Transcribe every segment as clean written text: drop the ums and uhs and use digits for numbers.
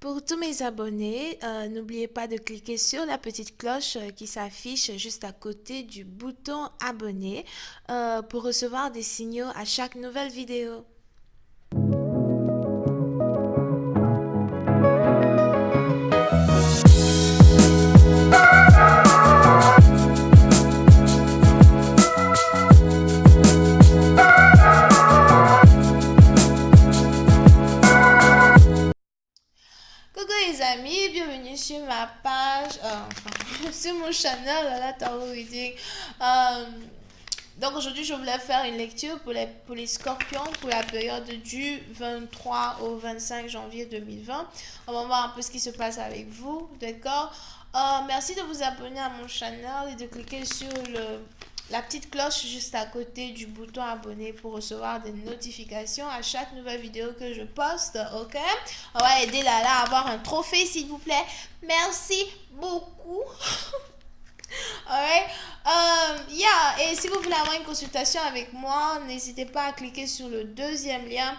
Pour tous mes abonnés, n'oubliez pas de cliquer sur la petite cloche qui s'affiche juste à côté du bouton abonner pour recevoir des signaux à chaque nouvelle vidéo. Coucou les amis, bienvenue sur ma page, sur mon channel la Tarot Reading. Donc aujourd'hui je voulais faire une lecture pour les scorpions pour la période du 23 au 25 janvier 2020. On va voir un peu ce qui se passe avec vous, d'accord? Merci de vous abonner à mon channel et de cliquer sur la petite cloche juste à côté du bouton abonner pour recevoir des notifications à chaque nouvelle vidéo que je poste, ok? On va aider Lala à avoir un trophée s'il vous plaît. Merci beaucoup. Alright. Et si vous voulez avoir une consultation avec moi, n'hésitez pas à cliquer sur le deuxième lien.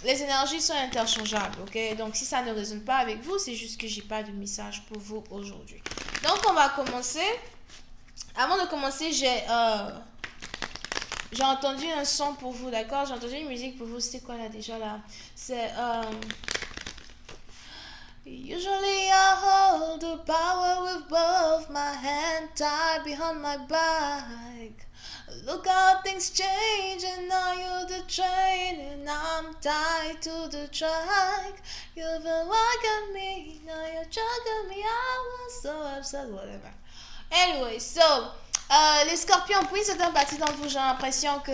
Les énergies sont interchangeables, ok? Donc si ça ne résonne pas avec vous, c'est juste que j'ai pas de message pour vous aujourd'hui. Donc on va commencer. Avant de commencer, j'ai entendu un son pour vous, d'accord? J'ai entendu une musique pour vous. C'était quoi là déjà là? C'est Usually I hold the power with both my hands tied behind my back. Look how things change and now you're the train and I'm tied to the track. You've been walking me, now you're choking me, I was so upset, whatever. Anyway, so, les scorpions, puis c'est un parti dans vous, j'ai l'impression que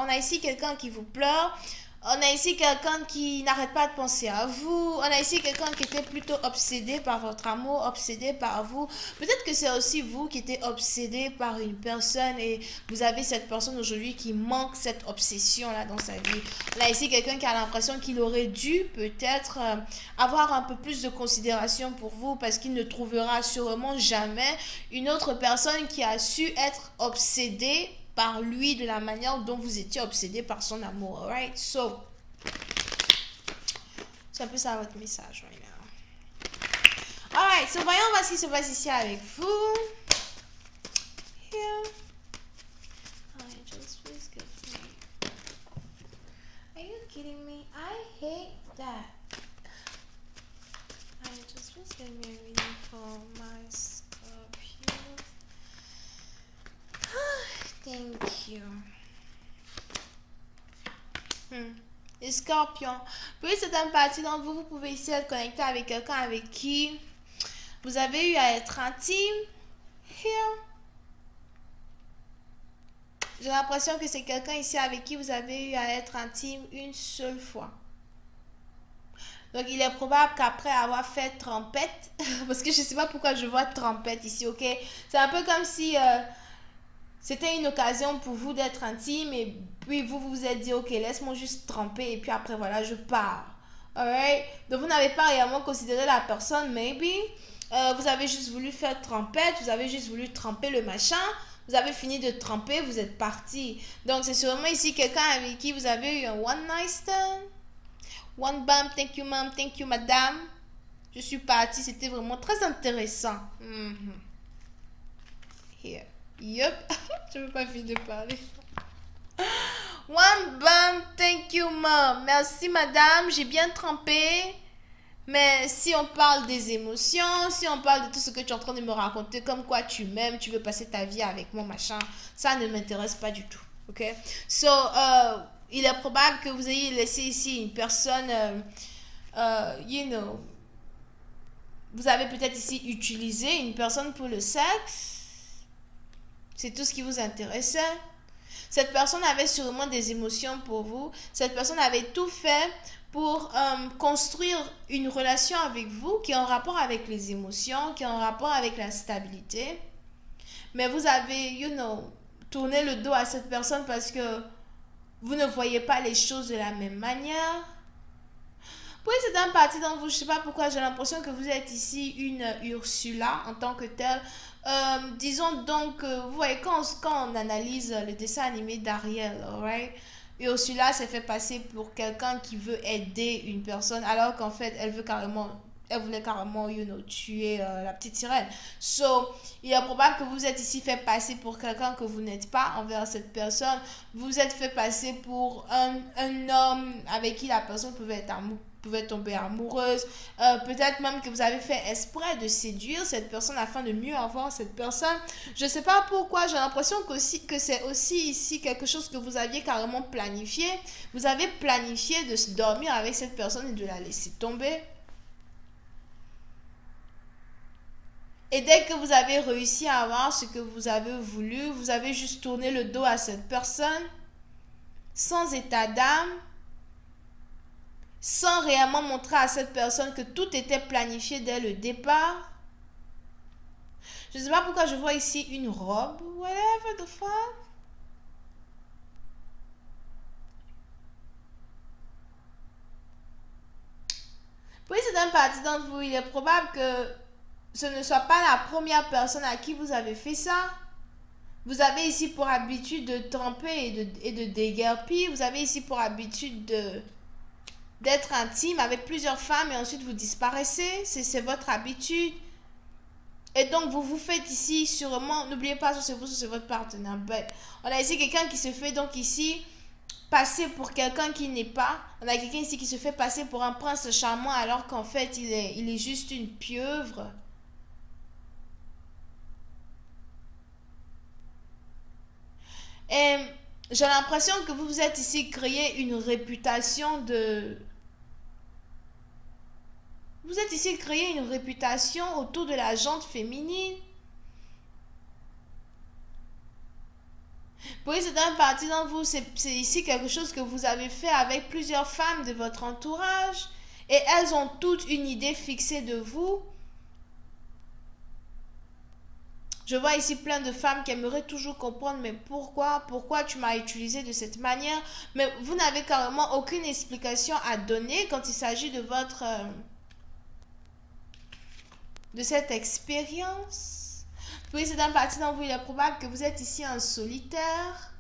on a ici quelqu'un qui vous pleure. On a ici quelqu'un qui n'arrête pas de penser à vous. On a ici quelqu'un qui était plutôt obsédé par votre amour, obsédé par vous. Peut-être que c'est aussi vous qui étiez obsédé par une personne et vous avez cette personne aujourd'hui qui manque cette obsession-là dans sa vie. On a ici quelqu'un qui a l'impression qu'il aurait dû peut-être avoir un peu plus de considération pour vous parce qu'il ne trouvera sûrement jamais une autre personne qui a su être obsédée par lui de la manière dont vous étiez obsédé par son amour, alright? So, c'est un peu ça votre message right now. Alright, so voyons voir ce qui se passe ici avec vous. Here. I just whispered for me. Are you kidding me? I hate that. I just whispered me reading for my Scorpio. Thank you. Les scorpions. Puis c'est un parti dont vous pouvez ici être connecté avec quelqu'un avec qui vous avez eu à être intime. Here. J'ai l'impression que c'est quelqu'un ici avec qui vous avez eu à être intime une seule fois. Donc il est probable qu'après avoir fait trompette, parce que je ne sais pas pourquoi je vois trompette ici, ok? C'est un peu comme si c'était une occasion pour vous d'être intime et puis vous vous êtes dit ok laisse-moi juste tremper et puis après voilà je pars. Alright? Donc vous n'avez pas réellement considéré la personne, maybe. Vous avez juste voulu faire trempette, vous avez juste voulu tremper le machin. Vous avez fini de tremper, vous êtes parti. Donc c'est sûrement ici quelqu'un avec qui vous avez eu un one night stand. One bam, thank you ma'am, thank you madame. Je suis partie, c'était vraiment très intéressant. Here. Yup, je ne veux pas finir de parler. One bam, thank you mom. Merci madame, j'ai bien trempé. Mais si on parle des émotions, si on parle de tout ce que tu es en train de me raconter, comme quoi tu m'aimes, tu veux passer ta vie avec moi, machin, ça ne m'intéresse pas du tout. Ok? So, il est probable que vous ayez laissé ici une personne, vous avez peut-être ici utilisé une personne pour le sexe. C'est tout ce qui vous intéressait. Cette personne avait sûrement des émotions pour vous. Cette personne avait tout fait pour construire une relation avec vous qui est en rapport avec les émotions, qui est en rapport avec la stabilité. Mais vous avez, tourné le dos à cette personne parce que vous ne voyez pas les choses de la même manière. Oui, c'est un parti dans vous. Je ne sais pas pourquoi j'ai l'impression que vous êtes ici une Ursula en tant que telle. Disons donc, vous voyez, quand on analyse le dessin animé d'Ariel, alright? Et Ursula s'est fait passer pour quelqu'un qui veut aider une personne alors qu'en fait elle voulait carrément tuer la petite sirène. So, il est probable que vous êtes ici fait passer pour quelqu'un que vous n'êtes pas envers cette personne. Vous êtes fait passer pour un homme avec qui la personne pouvait tomber amoureuse. Peut-être même que vous avez fait exprès de séduire cette personne afin de mieux avoir cette personne. Je ne sais pas pourquoi, j'ai l'impression que c'est aussi ici quelque chose que vous aviez carrément planifié. Vous avez planifié de se dormir avec cette personne et de la laisser tomber. Et dès que vous avez réussi à avoir ce que vous avez voulu, vous avez juste tourné le dos à cette personne, sans état d'âme, sans réellement montrer à cette personne que tout était planifié dès le départ. Je ne sais pas pourquoi je vois ici une robe. Whatever the fuck. Pour certaines parties d'entre vous, il est probable que ce ne soit pas la première personne à qui vous avez fait ça. Vous avez ici pour habitude de tremper et de déguerpir. Vous avez ici pour habitude d'être intime avec plusieurs femmes et ensuite vous disparaissez. C'est votre habitude. Et donc vous vous faites ici sûrement, n'oubliez pas, c'est vous, c'est votre partenaire. On a ici quelqu'un qui se fait donc ici passer pour quelqu'un qui n'est pas. On a quelqu'un ici qui se fait passer pour un prince charmant alors qu'en fait il est juste une pieuvre. Et j'ai l'impression que vous vous êtes ici créé une réputation de... Vous êtes ici créé une réputation autour de la gente féminine. Pour certaines parties d'entre vous, c'est ici quelque chose que vous avez fait avec plusieurs femmes de votre entourage. Et elles ont toutes une idée fixée de vous. Je vois ici plein de femmes qui aimeraient toujours comprendre, mais pourquoi tu m'as utilisé de cette manière? Mais vous n'avez carrément aucune explication à donner quand il s'agit de de cette expérience. Puis c'est une partie d'entre vous, il est probable que vous êtes ici en solitaire.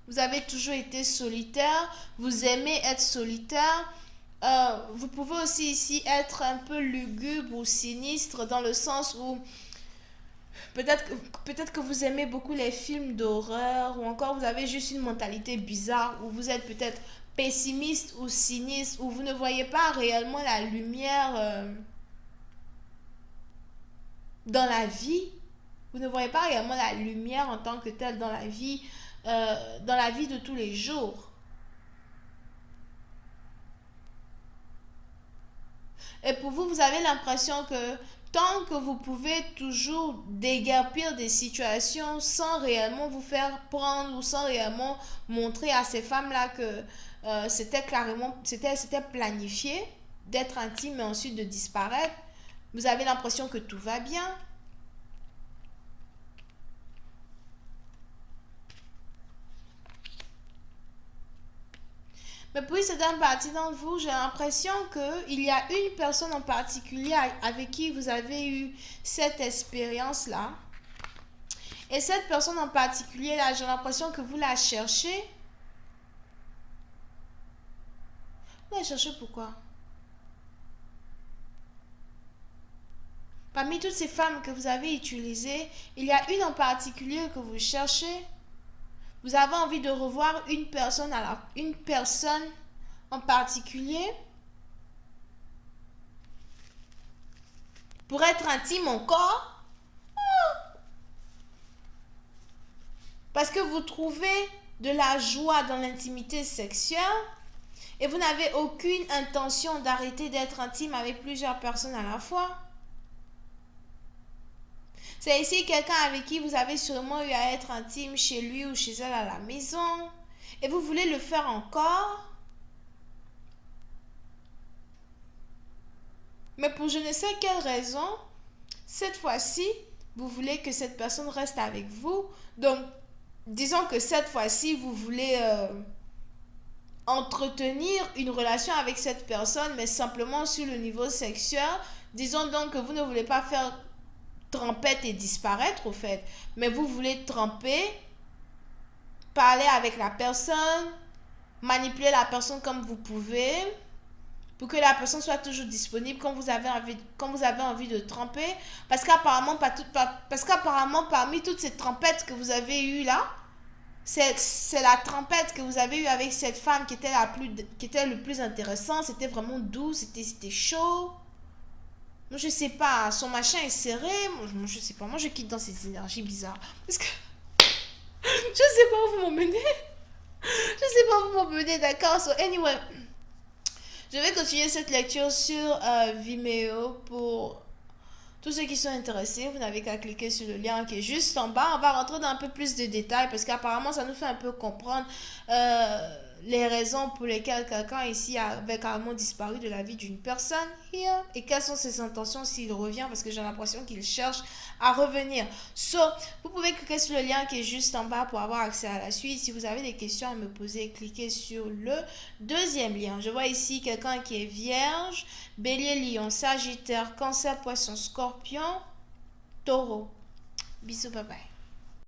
Vous avez toujours été solitaire. Vous aimez être solitaire. Vous pouvez aussi ici être un peu lugubre ou sinistre dans le sens où peut-être que vous aimez beaucoup les films d'horreur ou encore vous avez juste une mentalité bizarre où vous êtes peut-être pessimiste ou sinistre où vous ne voyez pas réellement la lumière dans la vie. Vous ne voyez pas réellement la lumière en tant que telle dans la vie de tous les jours. Et pour vous, vous avez l'impression que tant que vous pouvez toujours déguerpir des situations sans réellement vous faire prendre ou sans réellement montrer à ces femmes-là que c'était planifié d'être intime et ensuite de disparaître, vous avez l'impression que tout va bien. Mais puis certaines parties d'entre vous, j'ai l'impression qu'il y a une personne en particulier avec qui vous avez eu cette expérience-là. Et cette personne en particulier, là, j'ai l'impression que vous la cherchez. Vous la cherchez pourquoi? Parmi toutes ces femmes que vous avez utilisées, il y a une en particulier que vous cherchez. Vous avez envie de revoir une personne en particulier pour être intime encore parce que vous trouvez de la joie dans l'intimité sexuelle et vous n'avez aucune intention d'arrêter d'être intime avec plusieurs personnes à la fois. C'est ici quelqu'un avec qui vous avez sûrement eu à être intime chez lui ou chez elle à la maison. Et vous voulez le faire encore. Mais pour je ne sais quelle raison, cette fois-ci, vous voulez que cette personne reste avec vous. Donc, disons que cette fois-ci, vous voulez entretenir une relation avec cette personne, mais simplement sur le niveau sexuel. Disons donc que vous ne voulez pas faire trempette et disparaître au fait, mais vous voulez tremper parler avec la personne, manipuler la personne comme vous pouvez, pour que la personne soit toujours disponible quand vous avez envie de tromper. Parce qu'apparemment, parmi toutes ces trompettes que vous avez eues là, c'est la trompette que vous avez eue avec cette femme qui était le plus intéressant. C'était vraiment doux, c'était chaud. Moi, je sais pas, son machin est serré. Moi, je sais pas, moi je quitte dans ces énergies bizarres. Parce que je sais pas où vous m'emmenez. Je sais pas où vous m'emmenez, d'accord? So, anyway, je vais continuer cette lecture sur Vimeo pour tous ceux qui sont intéressés. Vous n'avez qu'à cliquer sur le lien qui est juste en bas. On va rentrer dans un peu plus de détails parce qu'apparemment, ça nous fait un peu comprendre les raisons pour lesquelles quelqu'un ici avait carrément disparu de la vie d'une personne here, et quelles sont ses intentions s'il revient, parce que j'ai l'impression qu'il cherche à revenir. So, vous pouvez cliquer sur le lien qui est juste en bas pour avoir accès à la suite. Si vous avez des questions à me poser, cliquez sur le deuxième lien. Je vois ici quelqu'un qui est vierge, bélier, lion, sagittaire, cancer, poisson, scorpion, taureau. Bisous, bye bye.